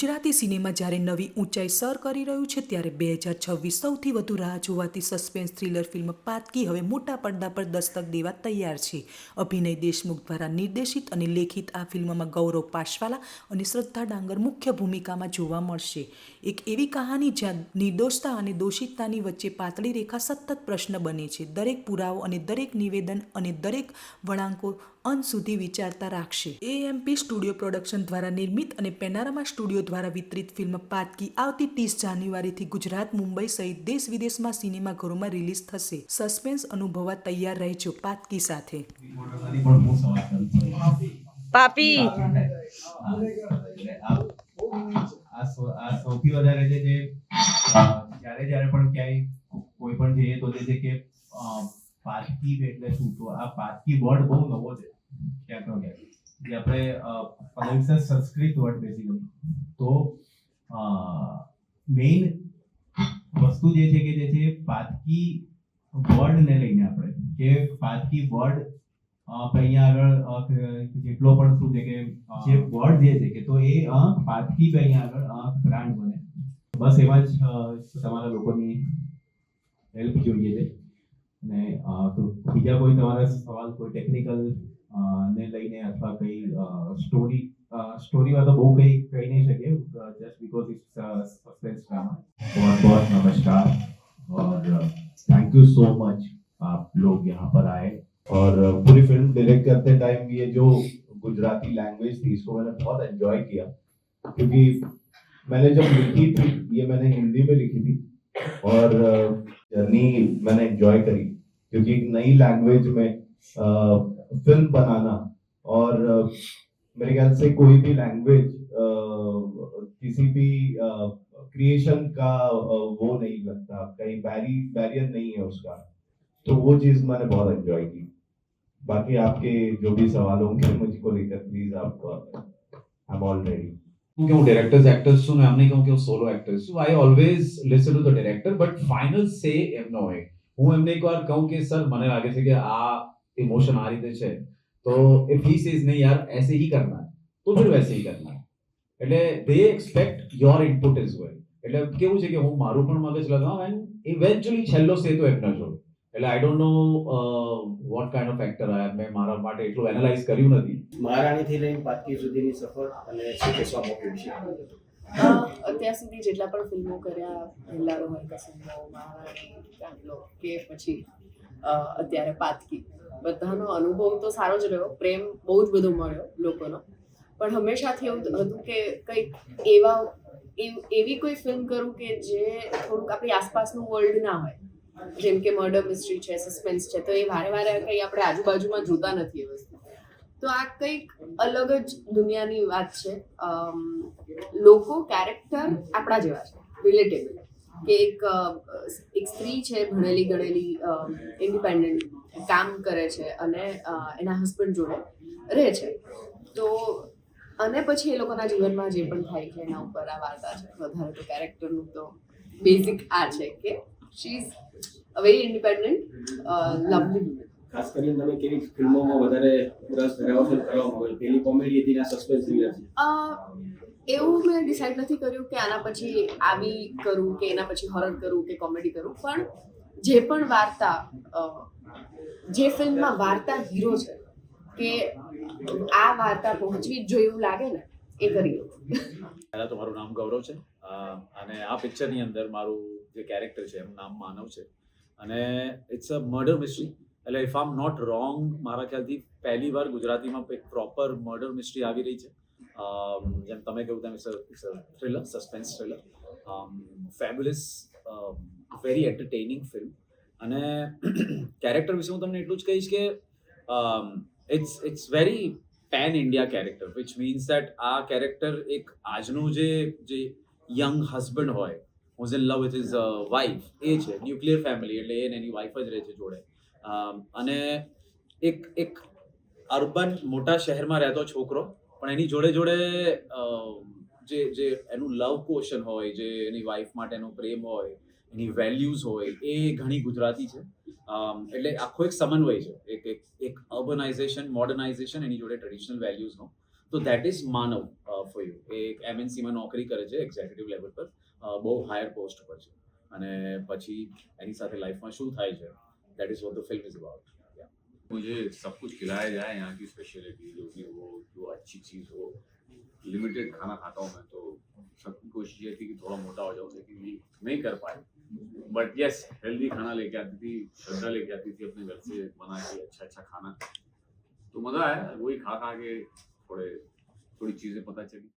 Gujarati cinema જ્યારે નવી ઊંચાઈ સર કરી રહ્યું છે ત્યારે 2026 સૌથી વધુ રાહ જોવાતી સસ્પેન્સ થ્રિલર ફિલ્મ પાતકી હવે મોટા પડદા પર દસ્તક દેવા તૈયાર છે. અભિનય દેશમુખ દ્વારા નિર્દેશિત અને લેખિત આ ફિલ્મમાં ગૌરવ પાશવાલા અને શ્રદ્ધા ડાંગર મુખ્ય ભૂમિકામાં જોવા મળશે. એક એવી કહાની જ્યાં નિર્દોષતા અને દોષિતતાની વચ્ચે પાતળી રેખા સતત પ્રશ્ન બને છે. દરેક પુરાવો અને દરેક નિવેદન અને દરેક વળાંકો અંત સુધી વિચારતા રાખશે. એએમપી સ્ટુડિયો પ્રોડક્શન દ્વારા નિર્મિત અને પેનારામા સ્ટુડિયો દ્વારા વિતરિત ફિલ્મ પાતકી આવતી 30 જાન્યુઆરીથી ગુજરાત, મુંબઈ સહિત દેશ વિદેશમાં સિનેમાઘરોમાં રિલીઝ થશે. સસ્પેન્સ અનુભવવા તૈયાર રહેજો પાતકી સાથે. પાપી આ સૌથી વધારે છે જે જ્યારે પણ ક્યાંય કોઈ પણ જઈએ તો જે છે કે પાતકી એટલે શું, તો આ પાતકી વર્ડ બહુ નવો છે ક્યાંક ને ક્યાંક, જે આપણે સંસ્કૃત વર્ડ બેઝિકલી. તો મેઇન વસ્તુ જે છે કે જે છે પાતકી વર્ડને લઈને આપણે કે પાતકી વર્ડ અહીંયા આગળ જેટલો પણ શું છે કે જે વર્ડ જે છે કે તો એ પાતકી અહીંયા આગળ બ્રાન્ડ બને. બસ એમાં જ તમારા લોકોની હેલ્પ જોઈએ છે. અને બીજા કોઈ તમારા સવાલ કોઈ ટેકનિકલ ને લઈને અથવા કઈ સ્ટોરીમાં તો બહુ કહી નહીં શકીએ, જस्ट बिकॉज इट्स सस्पेंस ड्रामा. बहुत बहुत नमस्कार और थैंक यू सो मच आप लोग यहाँ पर आए. और पूरी फिल्म डायरेक्ट करते टाइम ये जो गुजराती लैंग्वेज थी इसको मैंने बहुत एंजॉय किया, क्योंकि मैंने जब लिखी थी ये मैंने हिंदी में लिखी थी और जर्नी मैंने एंजॉय करी, क्योंकि एक नई लैंग्वेज में फिल्म बनाना और मेरे ख्याल से कोई भी लैंग्वेज किसी भी क्रिएशन का वो नहीं लगता, कहीं बैरियर नहीं है उसका. तो वो चीज मैंने बहुत एंजॉय की. बाकी आपके जो भी सवाल होंगे मुझको लेकर प्लीज आप, आई एम ऑल रेडी. कि वो डायरेक्टर्स एक्टर्स છું ને એમ નહીં કહું કે હું સોલો એક્ટર છું. I always listen to the director but final સે એમનો હોય. હું એમને એકવાર કહું કે સર મને લાગે છે કે આ ઇમોશન આ રીતે છે, તો ઇફ હી સેઝ નહીં યાર ऐसे ही करना है तो फिर वैसे ही करना है. એટલે they expect your input as well. એટલે કેવું છે કે હું મારું પણ મગજ લગાવું એન્ડ ઇવેન્ચ્યુઅલી છેલ્લો સે તો એમનો જ હોય. એટલે I don't know what kind of actor I am. મેં મારા માટે એટલું એનાલાઇઝ કર્યું નથી. મહારાણીથી લઈને પાતકી સુધીની સફર અને શું કહેશો મોકલ્યું છે? અત્યાર સુધી જેટલા પણ ફિલ્મો કર્યા, હેલ્લારો હોય કસમો, મહારાણી, ચાંદલો કે પછી અત્યારે પાતકી, બધાનો અનુભવ તો સારો જ રહ્યો. પ્રેમ બહુ જ બધો મળ્યો લોકોનો, પણ હંમેશાથી એવું હતું કે કંઈક એવી કોઈ ફિલ્મ કરું કે જે થોડુંક આપણી આસપાસનું વર્લ્ડ ના હોય. જેમ કે મર્ડર મિસ્ટ્રી છે, સસ્પેન્સ છે, તો એ વારે વારે કંઈ આપણે આજુબાજુમાં જોતા નથી એ વસ્તુ. તો આ કંઈક અલગ જ દુનિયાની વાત છે. લોકો કેરેક્ટર આપણા જેવા છે, રિલેટેબલ. કે એક સ્ત્રી છે, ભણેલી ગણેલી, ઇન્ડિપેન્ડન્ટ, કામ કરે છે અને એના હસબન્ડ જોડે રહે છે. તો અને પછી એ લોકોના જીવનમાં જે પણ થાય છે એના ઉપર આ વાર્તા છે. વધારે તો કેરેક્ટરનું તો બેઝિક આ છે કે she is a very independent lovely woman. ખાસ કરીને તમે કેવી ફિલ્મોમાં વધારે રસ ધરાવો છો કરવા માંગો છો? પેલી કોમેડી હતી ને સસ્પેન્સ થ્રિલર છે? એવું મેં ડિસાઇડ નથી કર્યું કે આના પછી આવી કરું કે એના પછી હોરર કરું કે કોમેડી કરું. પણ જે પણ વાર્તા, જે ફિલ્મમાં વાર્તા હીરો છે કે આ વાર્તા પહોંચવી જ જોઈએ એવું લાગે ને, એ કરી લો. પહેલાં તો મારું નામ ગૌરવ છે અને આ પિક્ચરની અંદર મારું જે કેરેક્ટર છે એનું નામ માનવ છે અને ઇટ્સ અ મર્ડર મિસ્ટ્રી. એટલે if I am not wrong, મારા ખ્યાલથી પહેલી વાર ગુજરાતીમાં એક પ્રોપર મર્ડર મિસ્ટ્રી આવી રહી છે. જેમ તમે કહ્યું તેમ it's a thriller, suspense thriller, fabulous, very entertaining film. અને કેરેક્ટર વિશે હું તમને એટલું જ કહીશ કે it's very pan India character, which means that આ કેરેક્ટર એક આજનું જે યંગ હસબન્ડ હોય, who is in love with his wife, એ છે. ન્યુક્લિયર ફેમિલી, એટલે એ એની વાઇફ જ રહે છે જોડે. અને એક અર્બન મોટા શહેરમાં રહેતો છોકરો, પણ એની જોડે જોડે જે એનું લવ ક્વેશ્ચન હોય, જે એની વાઇફ માટેનો પ્રેમ હોય, એની વેલ્યુઝ હોય, એ ઘણી ગુજરાતી છે. એટલે આખો એક સમન્વય છે, એક અર્બનાઇઝેશન, મોડર્નાઇઝેશન, એની જોડે ટ્રેડિશનલ વેલ્યુઝનો. તો that is Manav for you. એ એમએનસીમાં નોકરી કરે છે એક્ઝિક્યુટિવ લેવલ પર, બહુ હાયર પોસ્ટ પર છે, અને પછી એની સાથે લાઈફમાં શું થાય છે, that is what the film is about. मुझे सब कुछ खिलाया जाए, यहाँ की स्पेशलिटी जो भी हो, जो अच्छी चीज़ हो. लिमिटेड खाना खाता हूँ मैं, तो सबकी कोशिश ये थी कि थोड़ा मोटा हो जाऊँ, लेकिन ये नहीं कर पाए. बट यस, हेल्दी खाना लेके आती थी, श्रद्धा लेके आती थी अपने घर से बना के अच्छा खाना, तो मज़ा आया. वही खा के थोड़ी चीज़ें पता चली.